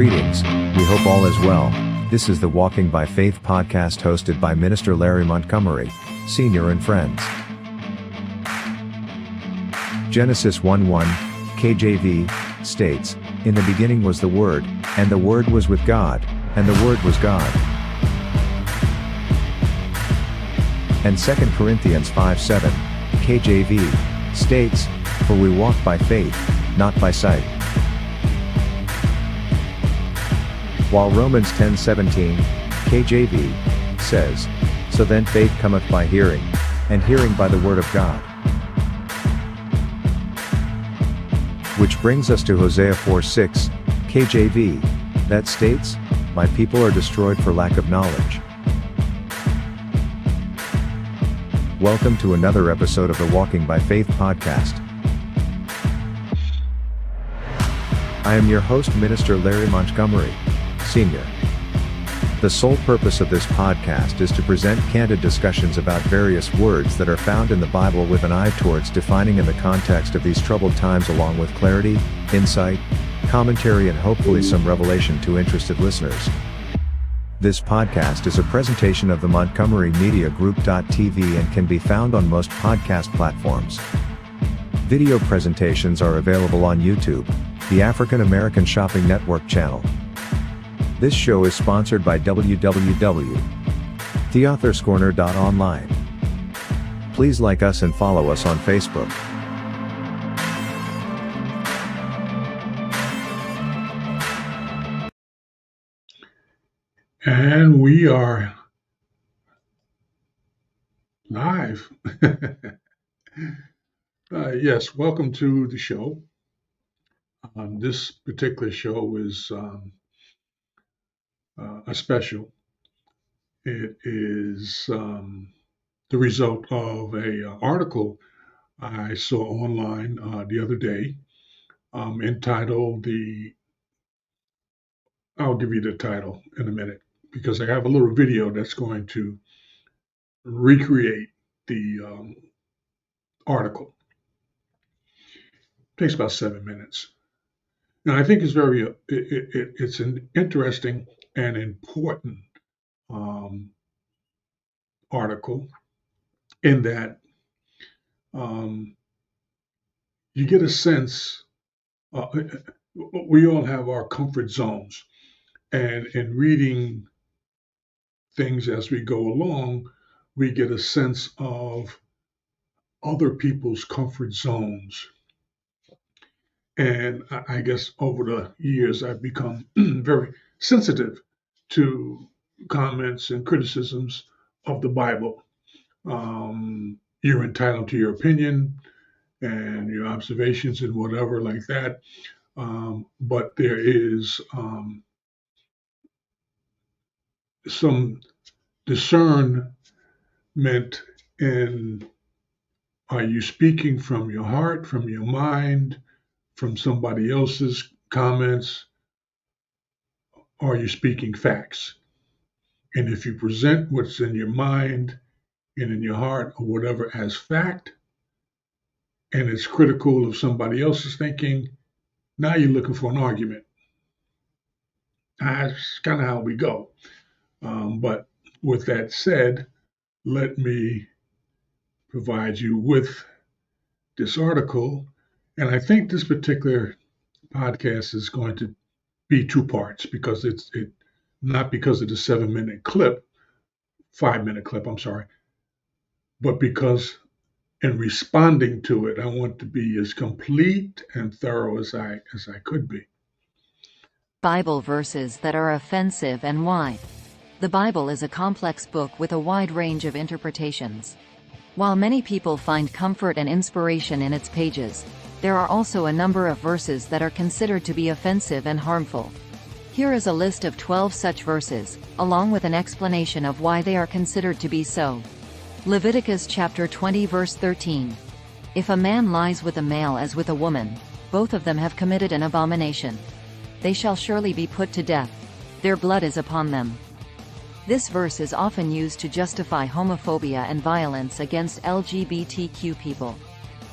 Greetings, we hope all is well. This is the Walking by Faith podcast hosted by Minister Larry Montgomery, Sr. and friends. Genesis 1:1, KJV, states, "In the beginning was the Word, and the Word was with God, and the Word was God." And 2 Corinthians 5:7, KJV, states, "For we walk by faith, not by sight." While Romans 10:17, KJV, says, "So then faith cometh by hearing, and hearing by the word of God." Which brings us to Hosea 4:6, KJV, that states, "My people are destroyed for lack of knowledge." Welcome to another episode of the Walking by Faith podcast. I am your host, Minister Larry Montgomery, Sr. The sole purpose of this podcast is to present candid discussions about various words that are found in the Bible with an eye towards defining in the context of these troubled times, along with clarity, insight, commentary, and hopefully some revelation to interested listeners. This podcast is a presentation of the Montgomery Media Group.tv and can be found on most podcast platforms. Video presentations are available on YouTube, the African American Shopping Network channel. This show is sponsored by www.theauthor'scorner.online. Please like us and follow us on Facebook. And we are live. Yes, welcome to the show. This particular show is a special. It is the result of a article I saw online the other day entitled I'll give you the title in a minute, because I have a little video that's going to recreate the article. It takes about 7 minutes. And I think it's it's an interesting and important article in that you get a sense, we all have our comfort zones. And in reading things as we go along, we get a sense of other people's comfort zones. And I guess over the years, I've become very sensitive to comments and criticisms of the Bible. You're entitled to your opinion and your observations and whatever like that. But there is some discernment in, are you speaking from your heart, from your mind, from somebody else's comments? Or are you speaking facts? And if you present what's in your mind and in your heart or whatever as fact, and it's critical of somebody else's thinking, now you're looking for an argument. That's kind of how we go. But with that said, let me provide you with this article. And I think this particular podcast is going to be two parts, because it's not because of the 5-minute clip, I'm sorry, but because in responding to it, I want to be as complete and thorough as I could be. Bible verses that are offensive and why. The Bible is a complex book with a wide range of interpretations. While many people find comfort and inspiration in its pages, there are also a number of verses that are considered to be offensive and harmful. Here is a list of 12 such verses, along with an explanation of why they are considered to be so. Leviticus chapter 20 verse 13. If a man lies with a male as with a woman, both of them have committed an abomination. They shall surely be put to death. Their blood is upon them. This verse is often used to justify homophobia and violence against LGBTQ people.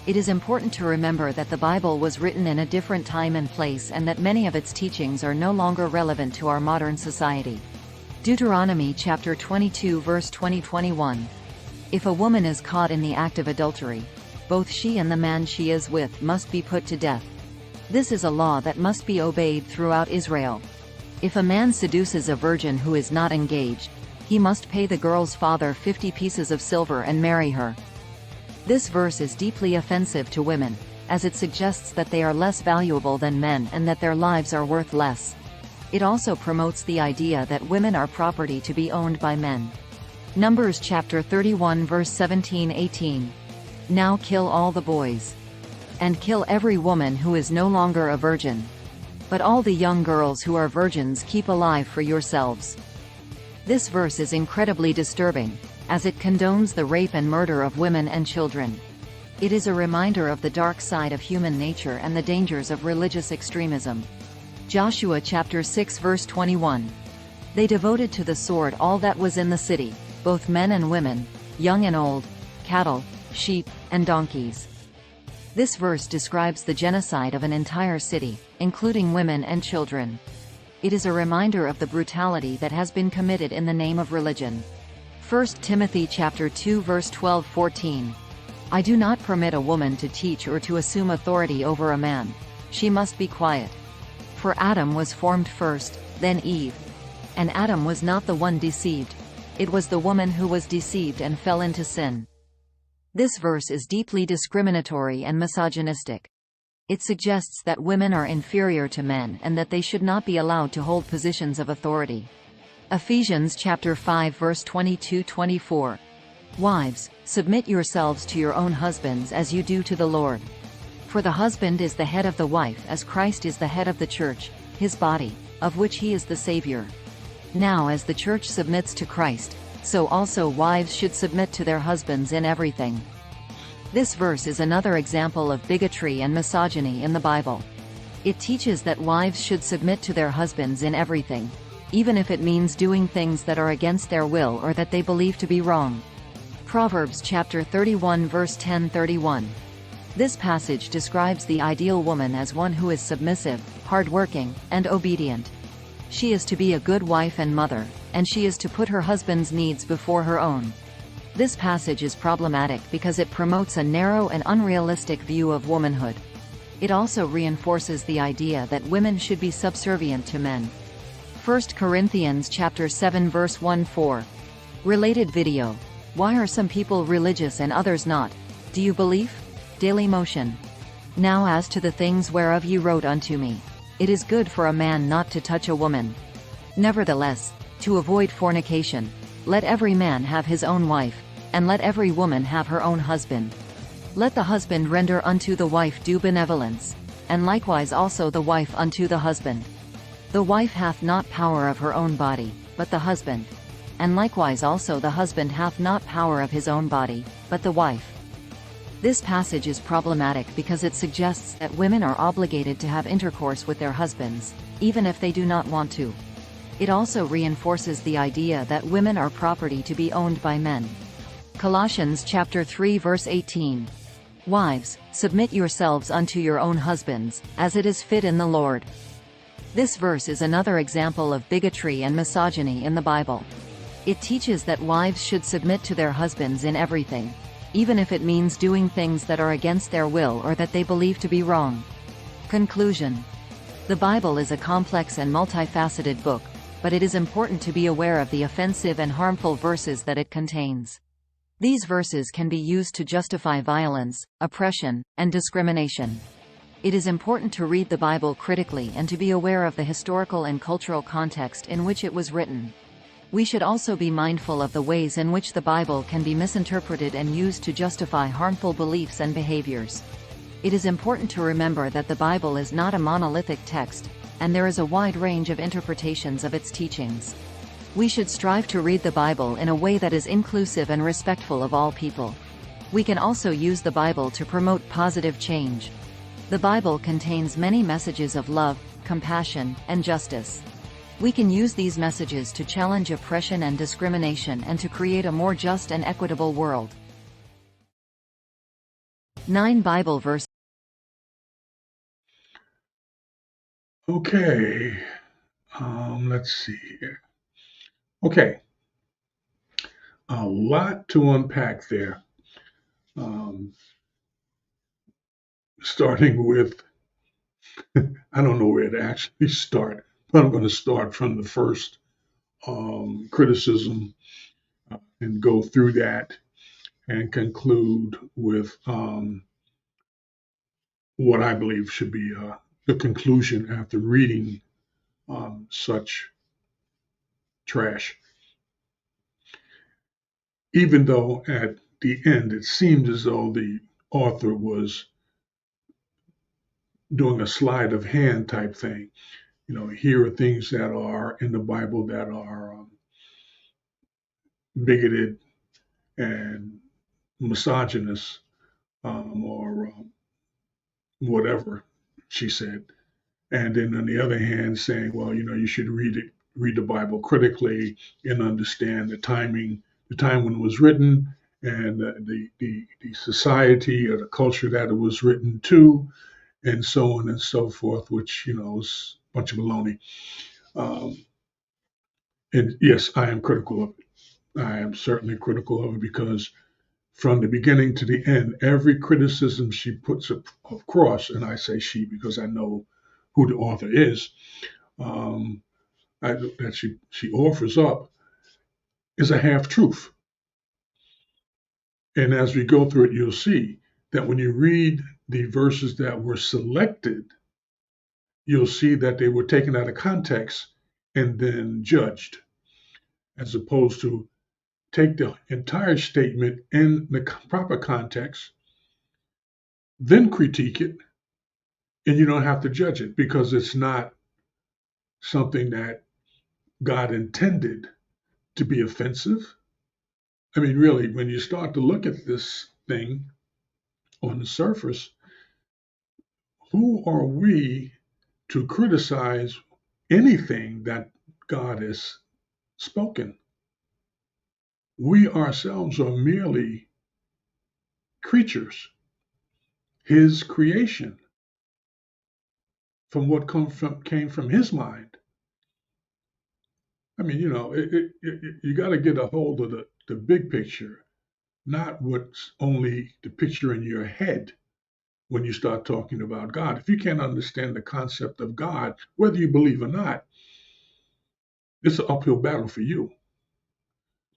It is important to remember that the Bible was written in a different time and place and that many of its teachings are no longer relevant to our modern society. Deuteronomy chapter 22 verse 20-21. If a woman is caught in the act of adultery, both she and the man she is with must be put to death. This is a law that must be obeyed throughout Israel. If a man seduces a virgin who is not engaged, he must pay the girl's father 50 pieces of silver and marry her. This verse is deeply offensive to women, as it suggests that they are less valuable than men and that their lives are worth less. It also promotes the idea that women are property to be owned by men. Numbers chapter 31 verse 17-18. Now kill all the boys. And kill every woman who is no longer a virgin. But all the young girls who are virgins keep alive for yourselves. This verse is incredibly disturbing, as it condones the rape and murder of women and children. It is a reminder of the dark side of human nature and the dangers of religious extremism. Joshua chapter 6 verse 21. They devoted to the sword all that was in the city, both men and women, young and old, cattle, sheep, and donkeys. This verse describes the genocide of an entire city, including women and children. It is a reminder of the brutality that has been committed in the name of religion. 1 Timothy chapter 2 verse 12-14. I do not permit a woman to teach or to assume authority over a man. She must be quiet. For Adam was formed first, then Eve. And Adam was not the one deceived. It was the woman who was deceived and fell into sin. This verse is deeply discriminatory and misogynistic. It suggests that women are inferior to men and that they should not be allowed to hold positions of authority. Ephesians chapter 5 verse 22-24. Wives, submit yourselves to your own husbands as you do to the Lord. For the husband is the head of the wife as Christ is the head of the church, his body, of which he is the Savior. Now as the church submits to Christ, so also wives should submit to their husbands in everything. This verse is another example of bigotry and misogyny in the Bible. It teaches that wives should submit to their husbands in everything, even if it means doing things that are against their will or that they believe to be wrong. Proverbs chapter 31 verse 10-31. This passage describes the ideal woman as one who is submissive, hardworking, and obedient. She is to be a good wife and mother, and she is to put her husband's needs before her own. This passage is problematic because it promotes a narrow and unrealistic view of womanhood. It also reinforces the idea that women should be subservient to men. 1 Corinthians chapter 7 verse 1-4. Related video. Why are some people religious and others not? Do you believe? Daily Motion. Now as to the things whereof ye wrote unto me, it is good for a man not to touch a woman. Nevertheless, to avoid fornication, let every man have his own wife, and let every woman have her own husband. Let the husband render unto the wife due benevolence, and likewise also the wife unto the husband. The wife hath not power of her own body, but the husband. And likewise also the husband hath not power of his own body, but the wife. This passage is problematic because it suggests that women are obligated to have intercourse with their husbands, even if they do not want to. It also reinforces the idea that women are property to be owned by men. Colossians chapter 3 verse 18. Wives, submit yourselves unto your own husbands, as it is fit in the Lord. This verse is another example of bigotry and misogyny in the Bible. It teaches that wives should submit to their husbands in everything, even if it means doing things that are against their will or that they believe to be wrong. Conclusion. The Bible is a complex and multifaceted book, but it is important to be aware of the offensive and harmful verses that it contains. These verses can be used to justify violence, oppression, and discrimination. It is important to read the Bible critically and to be aware of the historical and cultural context in which it was written. We should also be mindful of the ways in which the Bible can be misinterpreted and used to justify harmful beliefs and behaviors. It is important to remember that the Bible is not a monolithic text, and there is a wide range of interpretations of its teachings. We should strive to read the Bible in a way that is inclusive and respectful of all people. We can also use the Bible to promote positive change. The Bible contains many messages of love, compassion, and justice. We can use these messages to challenge oppression and discrimination and to create a more just and equitable world. 9 Bible verses. Okay, let's see here. Okay, a lot to unpack there. Um, Starting with, I don't know where to actually start, but I'm going to start from the first criticism and go through that and conclude with what I believe should be the conclusion after reading such trash. Even though at the end it seemed as though the author was doing a sleight of hand type thing. You know, here are things that are in the Bible that are bigoted and misogynist or whatever she said. And then on the other hand, saying, well, you know, you should read the Bible critically and understand the time when it was written, and the society or the culture that it was written to, and so on and so forth, which, you know, is a bunch of baloney. Um, and yes, I am critical of it. I am certainly critical of it because from the beginning to the end, every criticism she puts across, and I say she because I know who the author is, um, that she offers up, is a half truth. And as we go through it, you'll see that when you read the verses that were selected, you'll see that they were taken out of context and then judged, as opposed to take the entire statement in the proper context, then critique it, and you don't have to judge it because it's not something that God intended to be offensive. I mean, really, when you start to look at this thing on the surface, who are we to criticize anything that God has spoken? We ourselves are merely creatures, His creation, from what came from His mind. I mean, you know, you got to get a hold of the big picture, not what's only the picture in your head when you start talking about God. If you can't understand the concept of God, whether you believe or not, it's an uphill battle for you.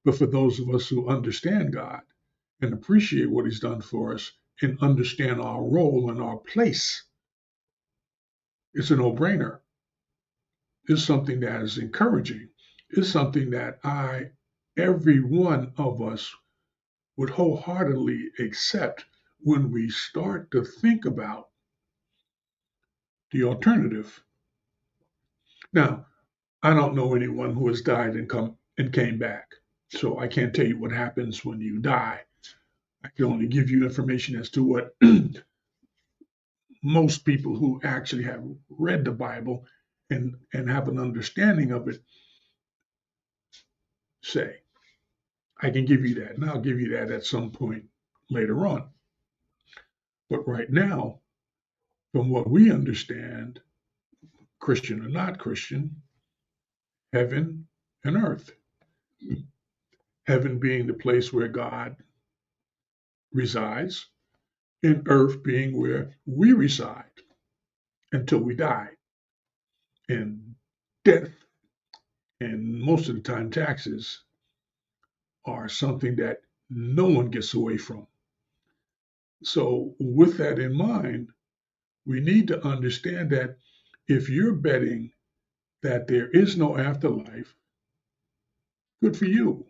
But for those of us who understand God and appreciate what He's done for us and understand our role and our place, it's a no brainer. It's something that is encouraging. It's something that every one of us would wholeheartedly accept when we start to think about the alternative. Now, I don't know anyone who has died and came back. So I can't tell you what happens when you die. I can only give you information as to what most people who actually have read the Bible and have an understanding of it say. I can give you that, and I'll give you that at some point later on. But right now, from what we understand, Christian or not Christian, heaven and earth. Heaven being the place where God resides, and earth being where we reside until we die. And death, and most of the time taxes, are something that no one gets away from. So, with that in mind, we need to understand that if you're betting that there is no afterlife, good for you.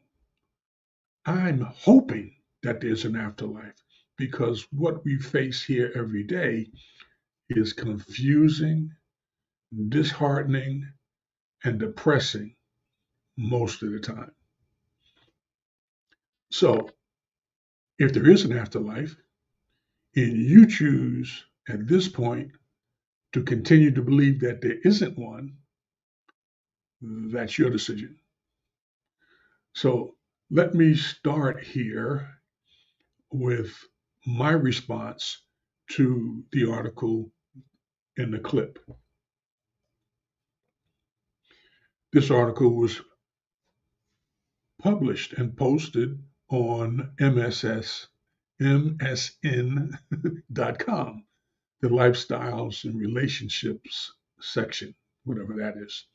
I'm hoping that there's an afterlife because what we face here every day is confusing, disheartening, and depressing most of the time. So, if there is an afterlife and you choose at this point to continue to believe that there isn't one, that's your decision. So, let me start here with my response to the article in the clip. This article was published and posted on MSN.com, the lifestyles and relationships section, whatever that is.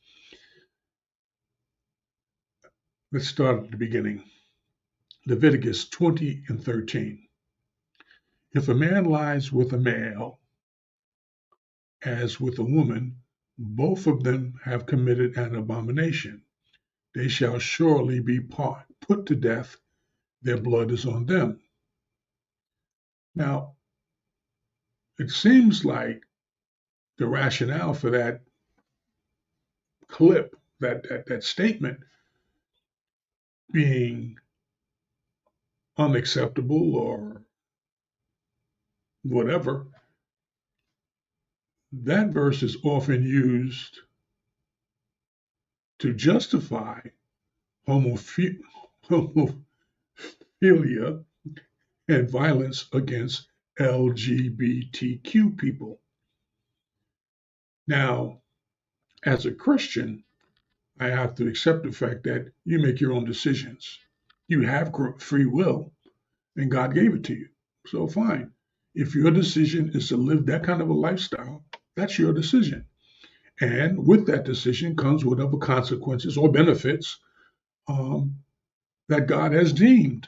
Let's start at the beginning. Leviticus 20:13. If a man lies with a male as with a woman, both of them have committed an abomination. They shall surely be put to death. Their blood is on them. Now, it seems like the rationale for that clip, that statement being unacceptable or whatever, that verse is often used to justify homophilia and violence against LGBTQ people. Now, as a Christian, I have to accept the fact that you make your own decisions. You have free will, and God gave it to you. So fine. If your decision is to live that kind of a lifestyle, that's your decision. And with that decision comes whatever consequences or benefits that God has deemed.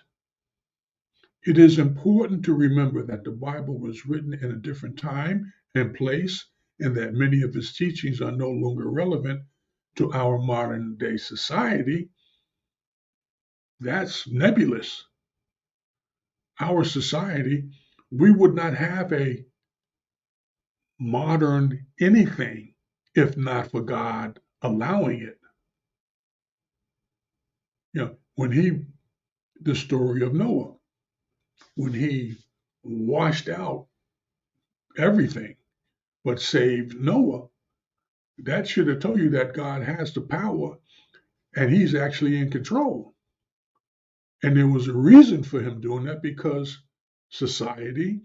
It is important to remember that the Bible was written in a different time and place, and that many of its teachings are no longer relevant to our modern day society. That's nebulous. Our society, we would not have a modern anything if not for God allowing it. The story of Noah, when he washed out everything but saved Noah, that should have told you that God has the power and he's actually in control. And there was a reason for him doing that, because society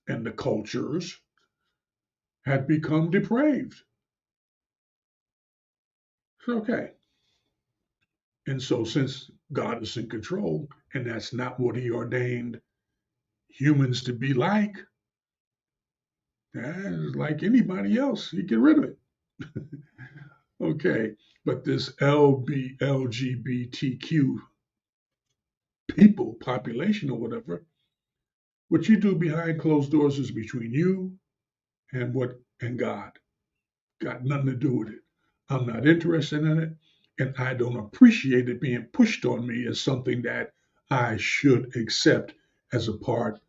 and the cultures had become depraved. It's okay. And so since God is in control and that's not what he ordained humans to be like anybody else, he get rid of it. Okay, but this LGBTQ people, population or whatever, what you do behind closed doors is between you and God. Got nothing to do with it. I'm not interested in it, and I don't appreciate it being pushed on me as something that I should accept as a part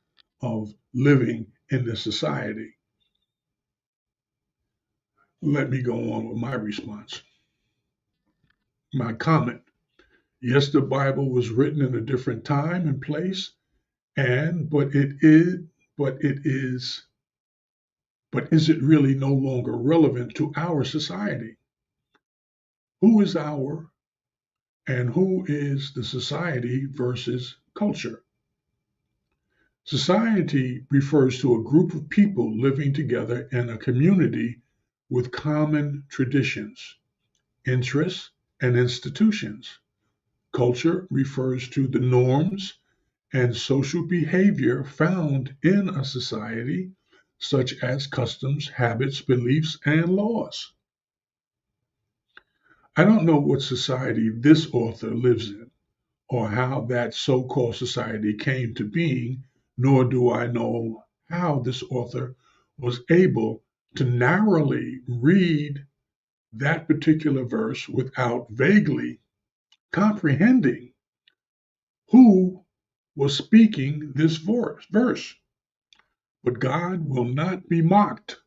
of living in this society. Let me go on with my response. My comment. Yes, the Bible was written in a different time and place, but is it really no longer relevant to our society? Who is our and who is the society versus culture? Society refers to a group of people living together in a community with common traditions, interests, and institutions. Culture refers to the norms and social behavior found in a society, such as customs, habits, beliefs, and laws. I don't know what society this author lives in or how that so-called society came to being, nor do I know how this author was able to narrowly read that particular verse without vaguely comprehending who was speaking this verse. But God will not be mocked,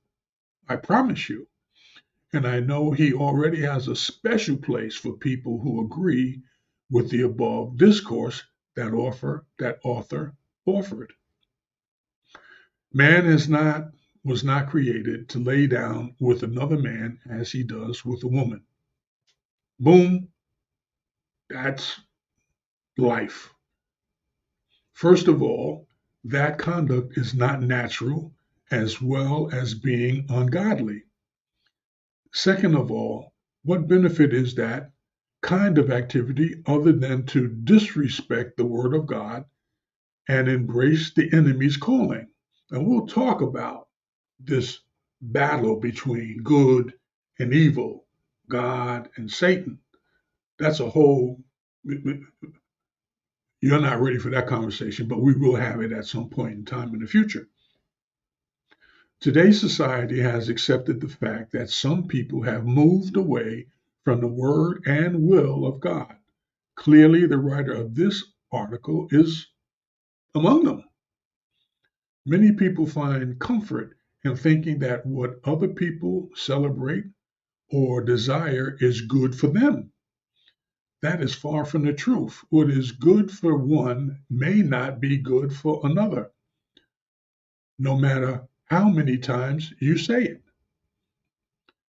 I promise you. And I know he already has a special place for people who agree with the above discourse that author offered. Man was not created to lay down with another man as he does with a woman. Boom, that's life. First of all, that conduct is not natural as well as being ungodly. Second of all, what benefit is that kind of activity other than to disrespect the Word of God and embrace the enemy's calling? And we'll talk about this battle between good and evil, God and Satan. That's a whole, you're not ready for that conversation, but we will have it at some point in time in the future. Today's society has accepted the fact that some people have moved away from the word and will of God. Clearly, the writer of this article is among them. Many people find comfort in thinking that what other people celebrate or desire is good for them. That is far from the truth. What is good for one may not be good for another, no matter how many times you say it.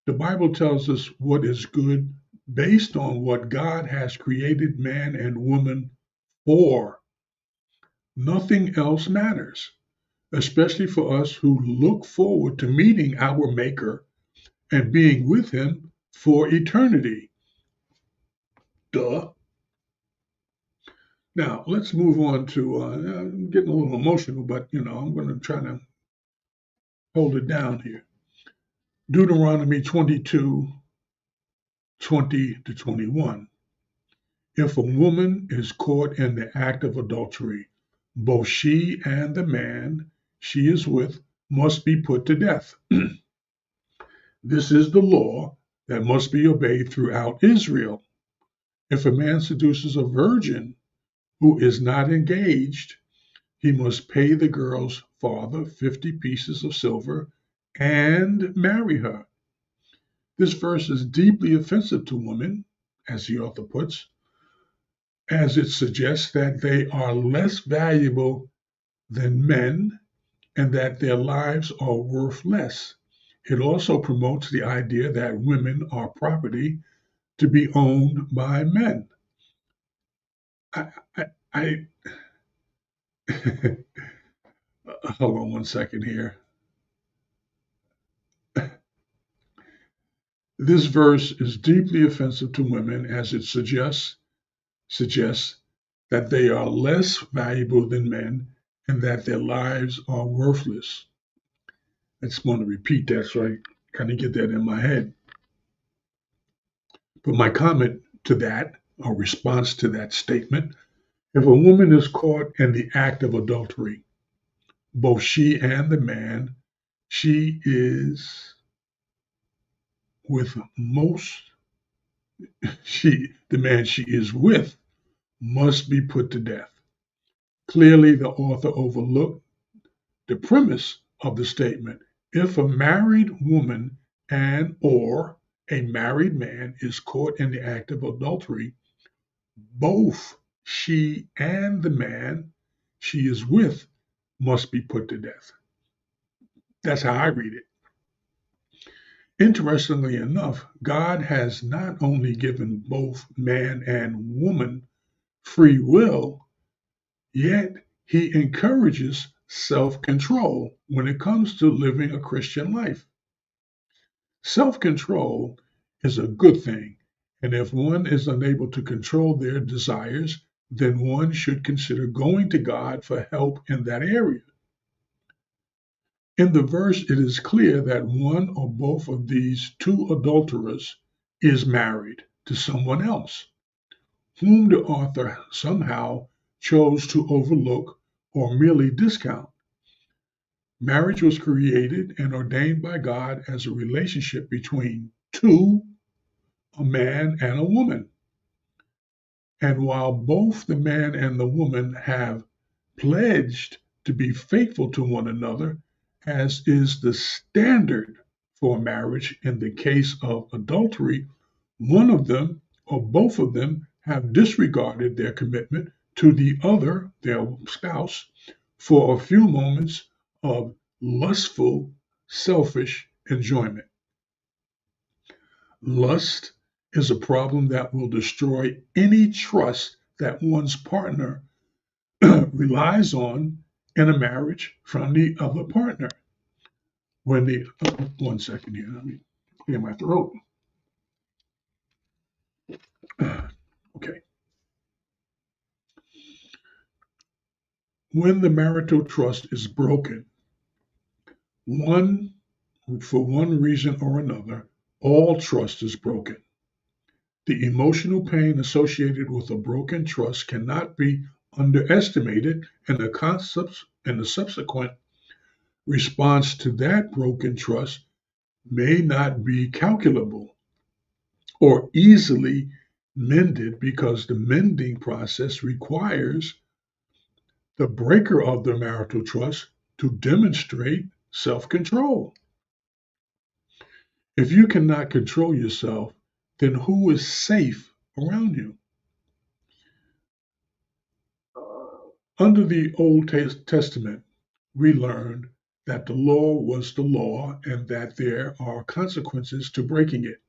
The Bible tells us what is good based on what God has created man and woman for. Nothing else matters, especially for us who look forward to meeting our Maker and being with Him for eternity. Duh. Now, let's move on to, I'm getting a little emotional, but, I'm going to try to hold it down here. Deuteronomy 22:20-21. If a woman is caught in the act of adultery, both she and the man she is with must be put to death. This is the law that must be obeyed throughout Israel. If a man seduces a virgin who is not engaged, he must pay the girl's father 50 pieces of silver and marry her. This verse is deeply offensive to women, as the author puts, as it suggests that they are less valuable than men and that their lives are worth less. It also promotes the idea that women are property to be owned by men. I hold on one second here. This verse is deeply offensive to women as it suggests that they are less valuable than men and that their lives are worthless. I just want to repeat that so I kind of get that in my head. But my comment to that, or response to that statement, if a woman is caught in the act of adultery, both she and the man she is with the man she is with must be put to death. Clearly, the author overlooked the premise of the statement. If a married woman and or a married man is caught in the act of adultery, both she and the man she is with must be put to death. That's how I read it. Interestingly enough, God has not only given both man and woman free will, yet He encourages self-control when it comes to living a Christian life. Self-control is a good thing, and if one is unable to control their desires, then one should consider going to God for help in that area. In the verse, it is clear that one or both of these two adulterers is married to someone else, whom the author somehow chose to overlook or merely discount. Marriage was created and ordained by God as a relationship between a man and a woman. And while both the man and the woman have pledged to be faithful to one another, as is the standard for marriage in the case of adultery, one of them or both of them have disregarded their commitment to the other, their spouse, for a few moments of lustful, selfish enjoyment. Lust is a problem that will destroy any trust that one's partner relies on in a marriage from the other partner. When the, one second here, let me clear my throat. Okay. When the marital trust is broken, for one reason or another, all trust is broken. The emotional pain associated with a broken trust cannot be underestimated, and the subsequent response to that broken trust may not be calculable or easily mended, because the mending process requires the breaker of the marital trust to demonstrate self-control. If you cannot control yourself, then who is safe around you? Under the Old Testament, we learned that the law was the law and that there are consequences to breaking it.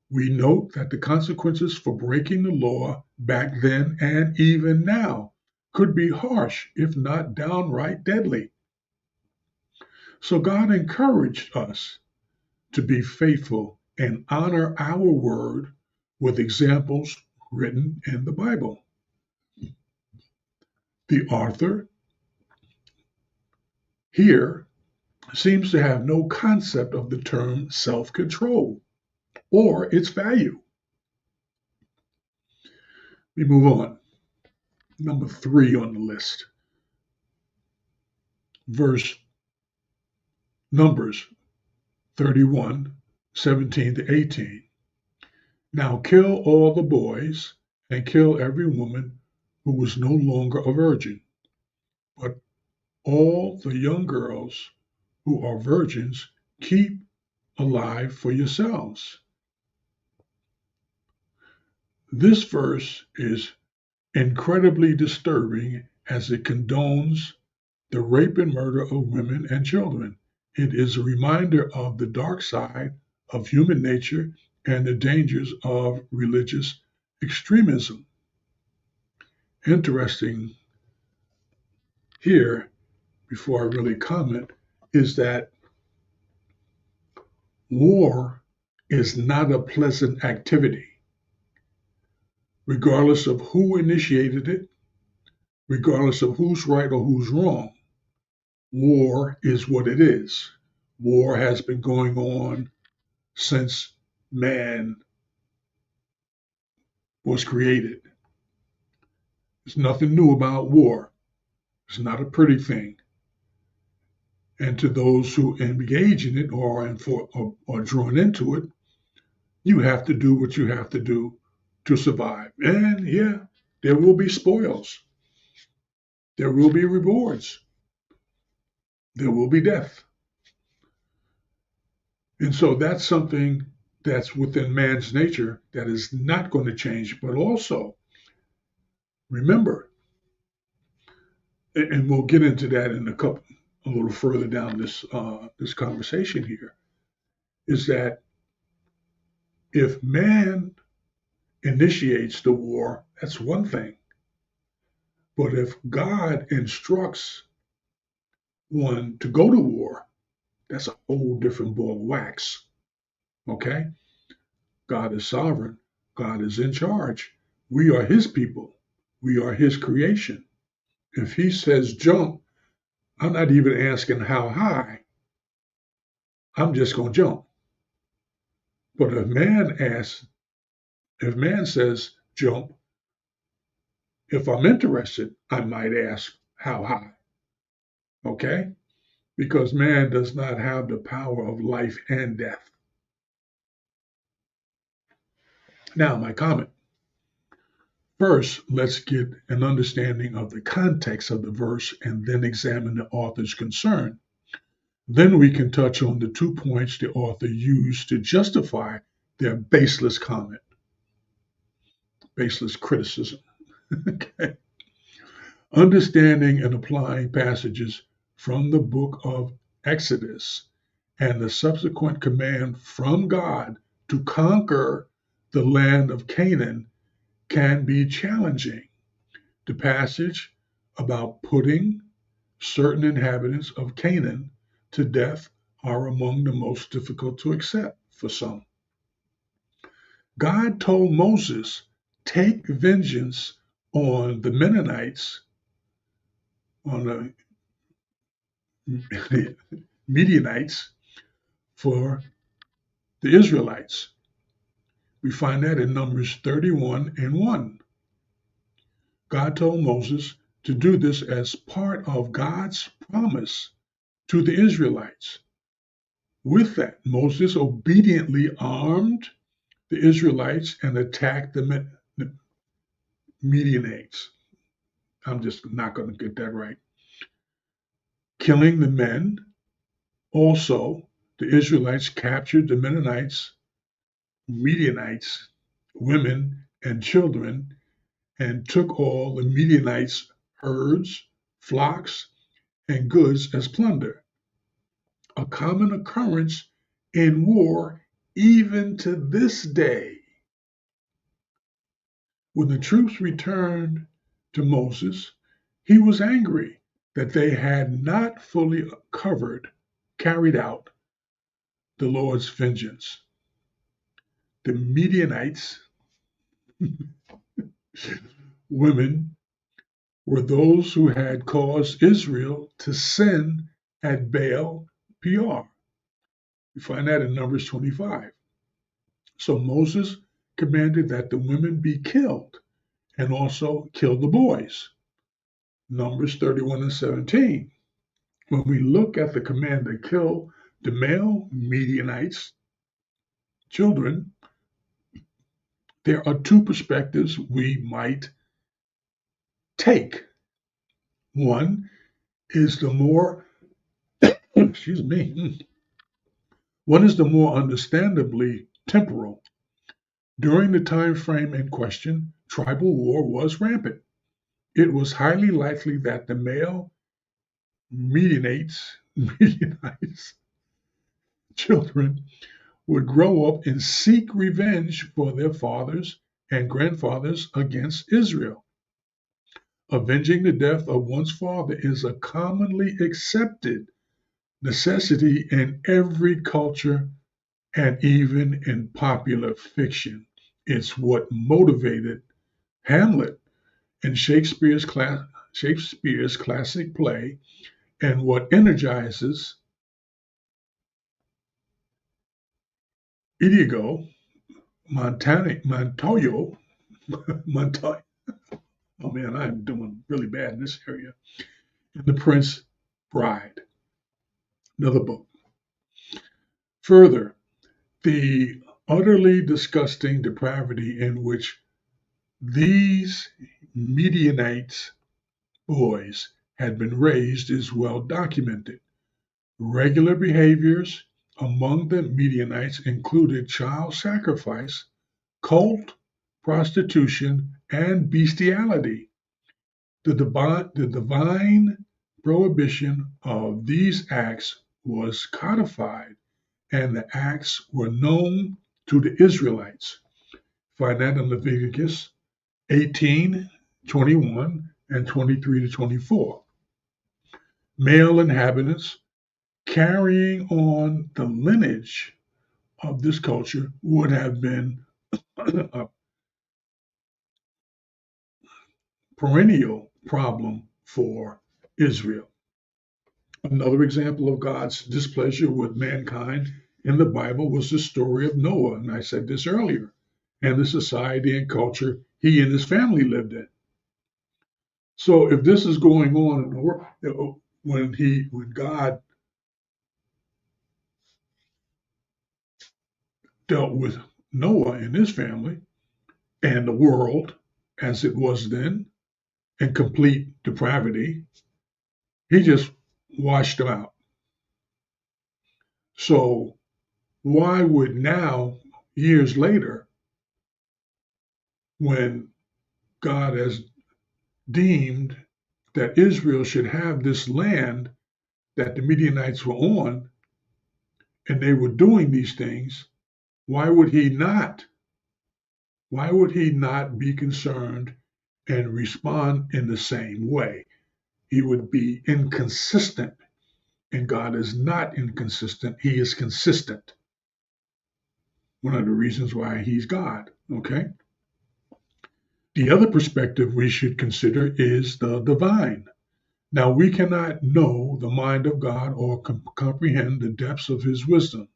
We note that the consequences for breaking the law back then and even now could be harsh, if not downright deadly. So God encouraged us to be faithful and honor our word with examples written in the Bible. The author here seems to have no concept of the term self-control or its value. We move on. Number 3 on the list. Numbers 31, 17 to 18. Now kill all the boys and kill every woman who was no longer a virgin, but all the young girls who are virgins keep alive for yourselves. This verse is incredibly disturbing as it condones the rape and murder of women and children. It is a reminder of the dark side of human nature and the dangers of religious extremism. Interesting here, before I really comment, is that war is not a pleasant activity, regardless of who initiated it, regardless of who's right or who's wrong. War is what it is. War has been going on since man was created. There's nothing new about war. It's not a pretty thing. And to those who engage in it or are drawn into it, you have to do what you have to do to survive. And yeah, there will be spoils. There will be rewards. There will be death. And so that's something that's within man's nature that is not going to change. But also, remember, and we'll get into that in a little further down this conversation here, is that if man initiates the war, that's one thing. But if God instructs one to go to war, that's a whole different ball of wax. Okay? God is sovereign. God is in charge. We are his people. We are his creation. If he says jump, I'm not even asking how high. I'm just going to jump. But if man says jump, if I'm interested, I might ask how high. Okay? Because man does not have the power of life and death. Now, my comment. First, let's get an understanding of the context of the verse and then examine the author's concern. Then we can touch on the 2 points the author used to justify their baseless comment, baseless criticism. Okay. Understanding and applying passages from the book of Exodus and the subsequent command from God to conquer the land of Canaan can be challenging. The passage about putting certain inhabitants of Canaan to death are among the most difficult to accept for some. God told Moses, take vengeance on the Mennonites, on the Midianites, for the Israelites. We find that in Numbers 31 and 1. God told Moses to do this as part of God's promise to the Israelites. With that, Moses obediently armed the Israelites and attacked the Midianites. I'm just not going to get that right. Killing the men. Also, the Israelites captured the Midianites, women, and children, and took all the Midianites' herds, flocks, and goods as plunder, a common occurrence in war even to this day. When the troops returned to Moses, he was angry that they had not fully carried out the Lord's vengeance. The Midianites, women, were those who had caused Israel to sin at Baal Peor. We find that in Numbers 25. So Moses commanded that the women be killed and also kill the boys. Numbers 31 and 17. When we look at the command to kill the male Midianites, children, there are two perspectives we might take. One is the more, excuse me, one is the more understandably temporal. During the time frame in question, tribal war was rampant. It was highly likely that the male Midianites children would grow up and seek revenge for their fathers and grandfathers against Israel. Avenging the death of one's father is a commonly accepted necessity in every culture and even in popular fiction. It's what motivated Hamlet in Shakespeare's classic play and what energizes Inigo Montoya. Oh man, I'm doing really bad in this area. And The Prince Bride, another book. Further, the utterly disgusting depravity in which these Midianites boys had been raised is well documented. Regular behaviors among the Midianites included child sacrifice, cult, prostitution, and bestiality. The divine prohibition of these acts was codified, and the acts were known to the Israelites. Find that in Leviticus 18, 21, and 23 to 24. Male inhabitants carrying on the lineage of this culture would have been a perennial problem for Israel. Another example of God's displeasure with mankind in the Bible was the story of Noah, and I said this earlier, and the society and culture he and his family lived in. So if this is going on in the world, when God dealt with Noah and his family and the world as it was then in complete depravity, he just washed them out. So why would now, years later, when God has deemed that Israel should have this land that the Midianites were on, and they were doing these things, why would he not? Why would he not be concerned and respond in the same way? he would be inconsistent. And God is not inconsistent, he is consistent. One of the reasons why he's God, okay? The other perspective we should consider is the divine. Now, we cannot know the mind of God or comprehend the depths of his wisdom.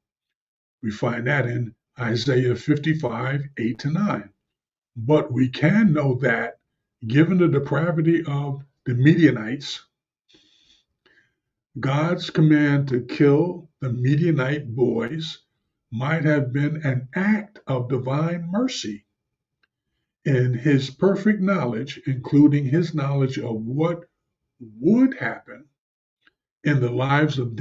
We find that in Isaiah 55, 8 to 9. But we can know that, given the depravity of the Midianites, God's command to kill the Midianite boys might have been an act of divine mercy. In his perfect knowledge, including his knowledge of what would happen in the lives of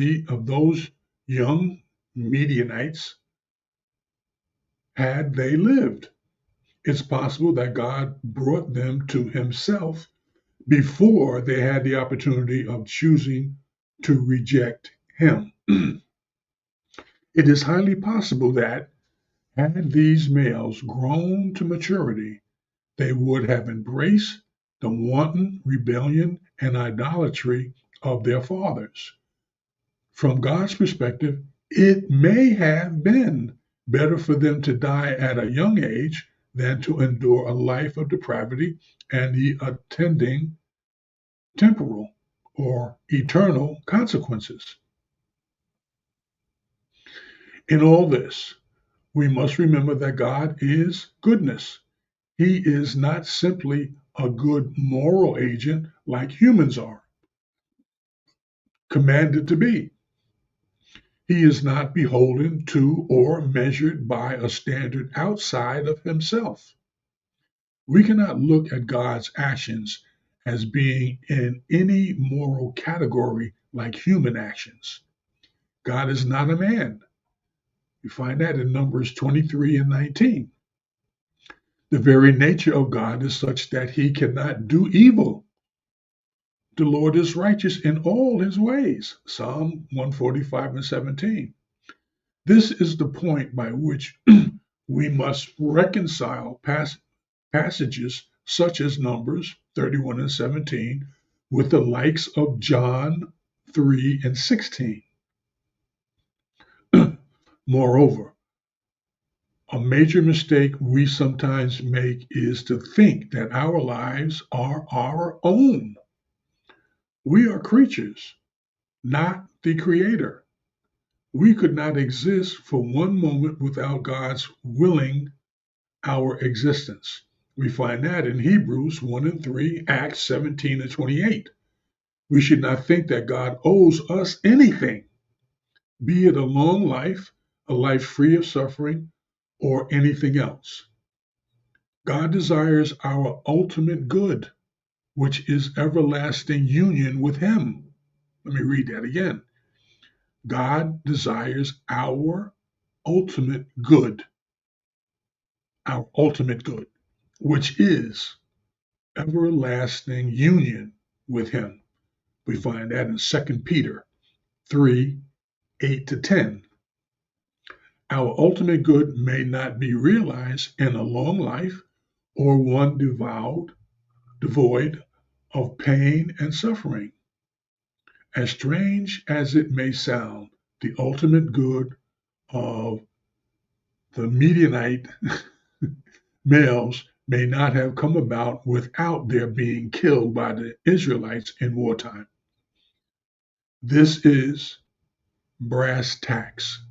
those young Midianites had they lived. It's possible that God brought them to himself before they had the opportunity of choosing to reject him. It is highly possible that, had these males grown to maturity, they would have embraced the wanton rebellion and idolatry of their fathers. From God's perspective, it may have been better for them to die at a young age than to endure a life of depravity and the attending temporal or eternal consequences. In all this, we must remember that God is goodness. He is not simply a good moral agent like humans are commanded to be. He is not beholden to or measured by a standard outside of himself. We cannot look at God's actions as being in any moral category like human actions. God is not a man. You find that in Numbers 23 and 19. The very nature of God is such that he cannot do evil. The Lord is righteous in all his ways. Psalm 145 and 17. This is the point by which we must reconcile passages such as Numbers 31 and 17 with the likes of John 3 and 16. Moreover, a major mistake we sometimes make is to think that our lives are our own. We are creatures, not the Creator. We could not exist for one moment without God's willing our existence. We find that in Hebrews 1 and 3, Acts 17 and 28. We should not think that God owes us anything, be it a long life, a life free of suffering, or anything else. God desires our ultimate good, which is everlasting union with him. Let me read that again. God desires our ultimate good, which is everlasting union with him. We find that in 2 Peter 3, 8 to 10. Our ultimate good may not be realized in a long life or one devoid of pain and suffering. As strange as it may sound, the ultimate good of the Midianite males may not have come about without their being killed by the Israelites in wartime. This is brass tacks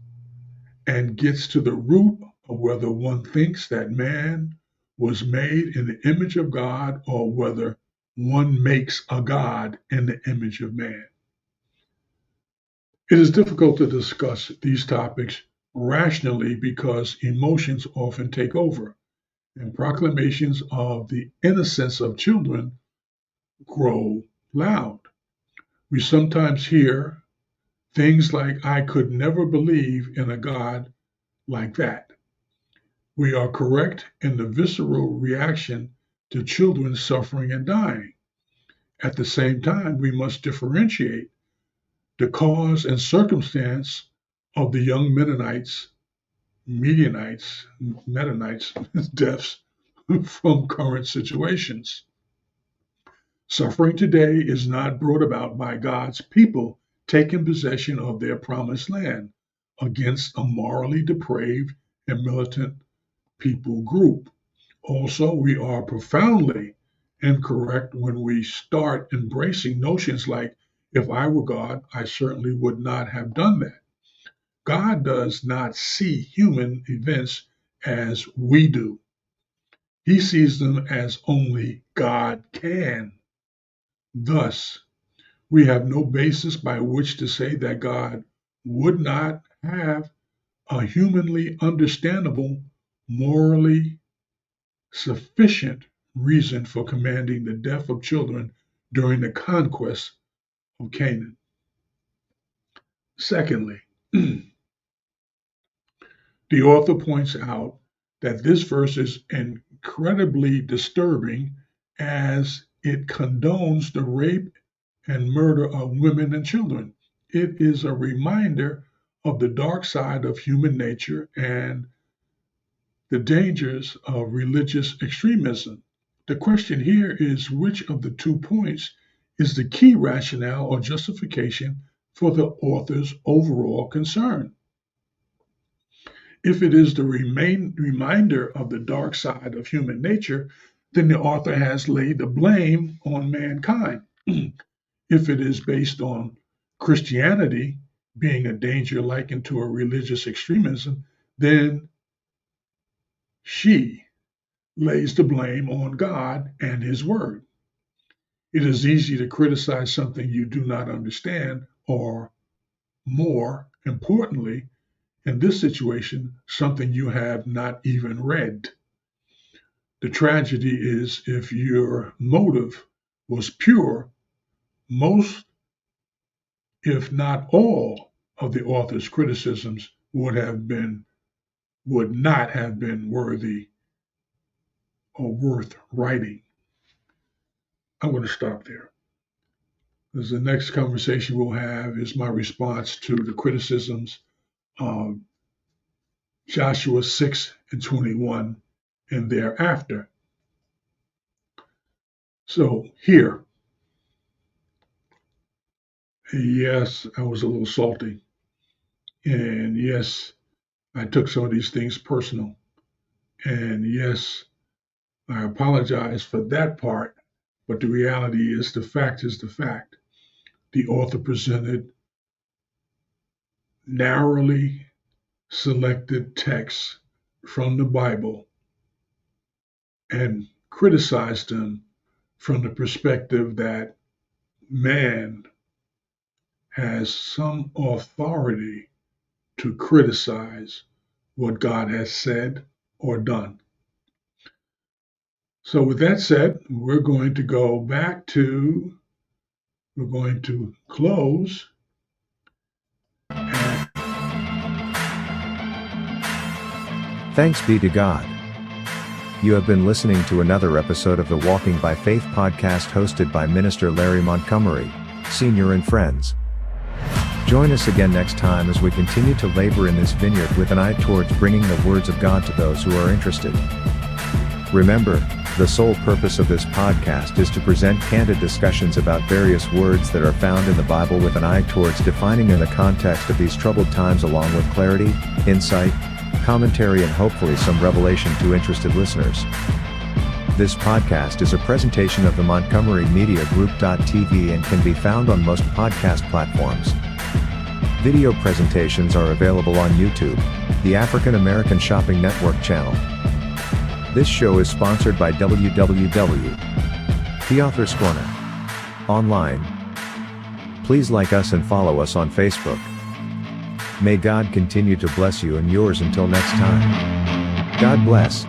and gets to the root of whether one thinks that man was made in the image of God or whether one makes a God in the image of man. It is difficult to discuss these topics rationally because emotions often take over, and proclamations of the innocence of children grow loud. We sometimes hear things like, "I could never believe in a God like that." We are correct in the visceral reaction to children suffering and dying. At the same time, we must differentiate the cause and circumstance of the young Mennonites, deaths from current situations. Suffering today is not brought about by God's people taking possession of their promised land against a morally depraved and militant people group. Also, we are profoundly incorrect when we start embracing notions like, if I were God, I certainly would not have done that. God does not see human events as we do. He sees them as only God can. Thus, we have no basis by which to say that God would not have a humanly understandable, morally sufficient reason for commanding the death of children during the conquest of Canaan. Secondly, the author points out that this verse is incredibly disturbing as it condones the rape and murder of women and children. It is a reminder of the dark side of human nature and the dangers of religious extremism. The question here is, which of the 2 points is the key rationale or justification for the author's overall concern? If it is the reminder of the dark side of human nature, then the author has laid the blame on mankind. If it is based on Christianity being a danger likened to a religious extremism, then she lays the blame on God and His Word. It is easy to criticize something you do not understand, or more importantly, in this situation, something you have not even read. The tragedy is, if your motive was pure, most, if not all, of the author's criticisms would not have been worthy or worth writing. I'm going to stop there. Because the next conversation we'll have is my response to the criticisms of Joshua 6:21 and thereafter. So here, yes, I was a little salty. And yes, I took some of these things personal. And yes, I apologize for that part. But the reality is, the fact is the fact. The author presented narrowly selected texts from the Bible and criticized them from the perspective that man has some authority to criticize what God has said or done. So with that said, we're going to close. Thanks be to God. You have been listening to another episode of the Walking by Faith podcast hosted by Minister Larry Montgomery, Sr. and friends. Join us again next time as we continue to labor in this vineyard with an eye towards bringing the words of God to those who are interested. Remember, the sole purpose of this podcast is to present candid discussions about various words that are found in the Bible with an eye towards defining in the context of these troubled times, along with clarity, insight, commentary, and hopefully some revelation to interested listeners. This podcast is a presentation of the Montgomery Media Group.tv and can be found on most podcast platforms. Video presentations are available on YouTube, the African American Shopping Network channel. This show is sponsored by The Author's Corner online. Please like us and follow us on Facebook. May God continue to bless you and yours until next time. God bless.